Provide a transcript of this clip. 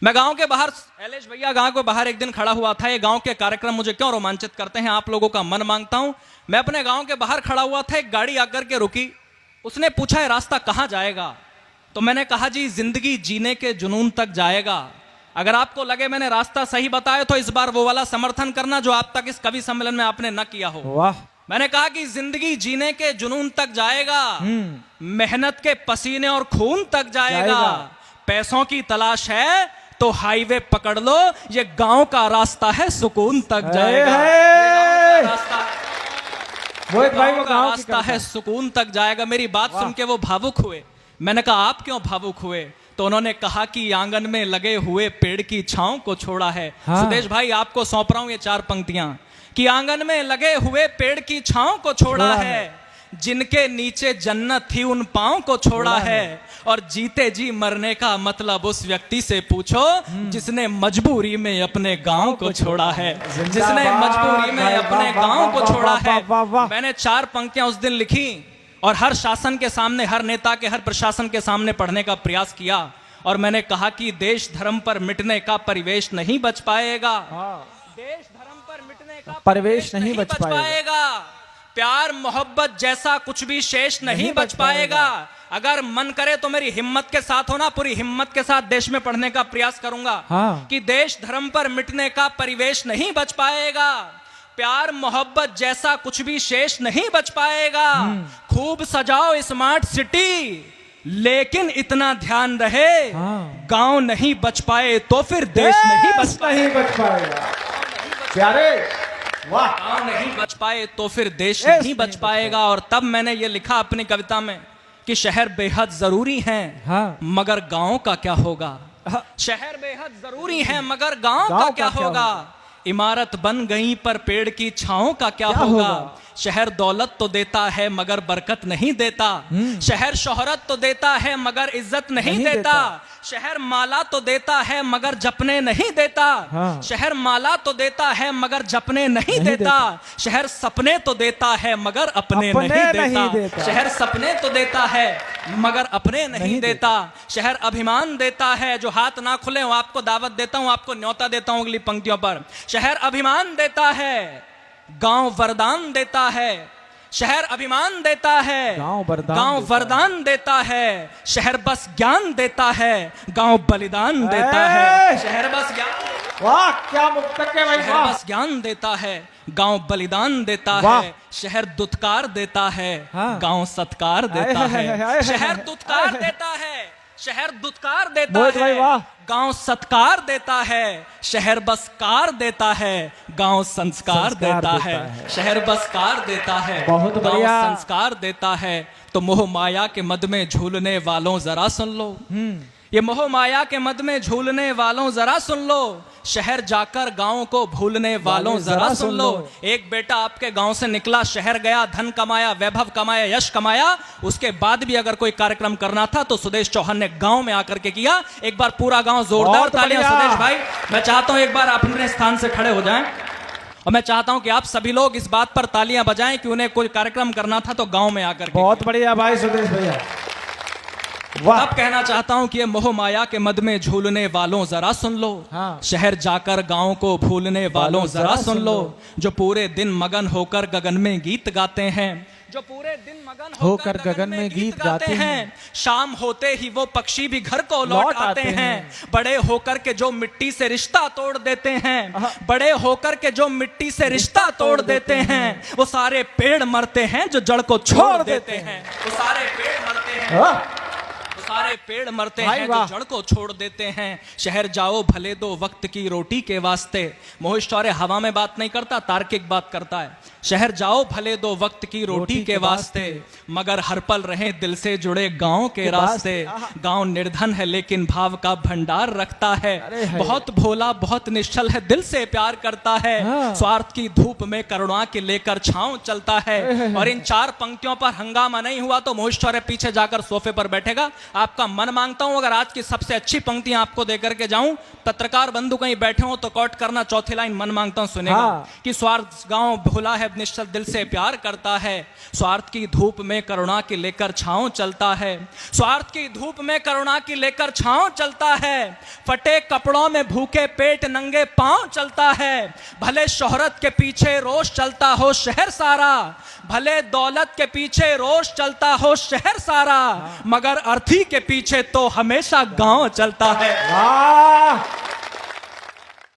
मैं गांव के बाहर, एलेश भैया गांव के बाहर एक दिन खड़ा हुआ था। ये गांव के कार्यक्रम मुझे क्यों रोमांचित करते हैं, आप लोगों का मन मांगता हूं। मैं अपने गांव के बाहर खड़ा हुआ था, एक गाड़ी आकर के रुकी। उसने पूछा है रास्ता कहां जाएगा। तो मैंने कहा जी जिंदगी जीने के जुनून तक जाएगा। अगर आपको लगे मैंने रास्ता सही बताया तो इस बार वो वाला समर्थन करना जो आप तक इस कवि सम्मेलन में आपने न किया हो। वाह। मैंने कहा कि जिंदगी जीने के जुनून तक जाएगा, मेहनत के पसीने और खून तक जाएगा। पैसों की तलाश है तो हाईवे पकड़ लो, ये गांव का रास्ता है सुकून तक जाएगा। मोहित भाई वो गांव रास्ता है सुकून तक जाएगा। मेरी बात सुन के वो भावुक हुए। मैंने कहा आप क्यों भावुक हुए। तो उन्होंने कहा कि आंगन में लगे हुए पेड़ की छांव को छोड़ा है। हाँ। सुदेश भाई आपको सौंप रहा हूं ये 4 पंक्तियां कि आंगन में लगे हुए पेड़ की छांव को छोड़ा है, जिनके नीचे जन्नत थी उन पांव को छोड़ा है। और जीते जी मरने का मतलब उस व्यक्ति से पूछो जिसने मजबूरी में अपने गांव को छोड़ा है, जिसने मजबूरी में अपने गांव को छोड़ा है। मैंने 4 पंक्तियां उस दिन लिखी और हर शासन के सामने, हर नेता के, हर प्रशासन के सामने पढ़ने का प्रयास किया। और मैंने कहा कि देश धर्म पर मिटने का परिवेश नहीं बच पाएगा। देश धर्म पर मिटने का परिवेश नहीं बच पाएगा। प्यार मोहब्बत जैसा कुछ भी शेष नहीं बच पाएगा। अगर मन करे तो मेरी हिम्मत के साथ होना, पूरी हिम्मत के साथ देश में पढ़ने का प्रयास करूंगा। कि देश धर्म पर मिटने का परिवेश नहीं बच पाएगा। प्यार मोहब्बत जैसा कुछ भी शेष नहीं बच पाएगा। खूब सजाओ स्मार्ट सिटी, लेकिन इतना ध्यान रहे गांव नहीं बच पाए तो फिर देश नहीं बच पाएगा। प्यारे वाह। गांव नहीं बच पाए तो फिर देश नहीं बच पाएगा। और तब मैंने ये लिखा अपनी कविता में कि शहर बेहद जरूरी हैं, मगर गांव का क्या होगा। शहर बेहद जरूरी हैं मगर गांव का क्या होगा। इमारत बन गई पर पेड़ की छांव का क्या होगा। शहर दौलत तो देता है मगर बरकत नहीं देता। शहर शोहरत तो देता है मगर इज्जत नहीं देता। शहर माला तो देता है मगर जपने नहीं देता। शहर माला तो देता है मगर जपने नहीं देता। शहर सपने तो देता है मगर अपने नहीं देता। शहर सपने तो देता है मगर अपने नहीं देता। शहर अभिमान देता है, जो हाथ ना खुले वो आपको दावत देता हूं, आपको न्योता देता हूं अगली पंक्तियों पर। शहर अभिमान देता है, गांव वरदान देता है। शहर अभिमान देता है, गांव वरदान देता है। शहर बस ज्ञान देता है, गांव बलिदान देता है। शहर बस ज्ञान, वाह क्या मुक्तक है भाई। शहर बस ज्ञान देता है, गांव बलिदान देता है। शहर दुत्कार देता है, गांव सत्कार देता है। शहर दुत्कार देता है, शहर दुत्कार देता है, गांव सत्कार देता है। शहर बस कार देता है, गांव संस्कार देता है। शहर बस कार देता है, गांव संस्कार देता है। तो मोह माया के मद में झूलने वालों जरा सुन लो, ये मोह माया के मद में झूलने वालों जरा सुन लो। शहर जाकर गांव को भूलने वालों जरा सुन लो। एक बेटा आपके गांव से निकला, शहर गया, धन कमाया, वैभव कमाया, यश कमाया। उसके बाद भी अगर कोई कार्यक्रम करना था तो सुदेश चौहान ने गांव में आकर के किया। एक बार पूरा गांव जोरदार तालियां सुदेश भाई। मैं चाहता हूं एक बार आप अपने स्थान से खड़े हो जाएं और मैं चाहता हूं कि आप सभी लोग इस बात पर तालियां बजाएं कि उन्हें कोई कार्यक्रम करना था तो गांव में आकर के। बहुत बढ़िया भाई सुदेश भैया। अब कहना चाहता हूं कि ये मोह माया के मद में झूलने वालों जरा सुन लो। शहर जाकर गांव को भूलने वालों जरा सुन लो। जो पूरे दिन मगन होकर गगन में गीत गाते हैं, जो पूरे दिन मगन होकर गगन में गीत गाते हैं। शाम होते ही वो पक्षी भी घर को लौट आते हैं। बड़े होकर के जो मिट्टी से रिश्ता तोड़ देते हैं, बड़े होकर के जो मिट्टी से रिश्ता तोड़ देते हैं। वो सारे पेड़ मरते हैं जो जड़ को छोड़ देते हैं। वो सारे पेड़ मरते हैं, सारे पेड़ मरते हैं जो जड़ को छोड़ देते हैं। शहर जाओ भले दो वक्त की रोटी के वास्ते। मोहित शौर्य हवा में बात नहीं करता, तार्किक बात करता है। शहर जाओ भले दो वक्त की रोटी के वास्ते, मगर हर पल रहे दिल से जुड़े गांव के रास्ते। गांव निर्धन है लेकिन भाव का भंडार रखता है। बहुत भोला बहुत निश्चल है, दिल से प्यार करता है। स्वार्थ की धूप में करुणा के लेकर छांव चलता है। और इन 4 पंक्तियों पर हंगामा नहीं हुआ तो मोहित शौर्य पीछे जाकर सोफे पर बैठेगा। आपका मन मांगता हूं अगर आज की सबसे अच्छी पंक्तियां आपको देकर के जाऊं, पत्रकार बंधु कहीं बैठे हो तो कॉट करना, चौथी लाइन मन मांगता हूं सुनेगा कि स्वार्थ गांव भोला है निश्चल दिल से प्यार करता है। स्वार्थ की धूप में करुणा की लेकर छांव चलता है। स्वार्थ की धूप में करुणा की लेकर छांव चलता है। फटे कपड़ों में भूखे पेट नंगे पांव चलता है। भले शोहरत के पीछे रोष चलता हो शहर सारा, भले दौलत के पीछे रोष चलता हो शहर सारा, मगर अर्थी के पीछे तो हमेशा गांव चलता है। वाह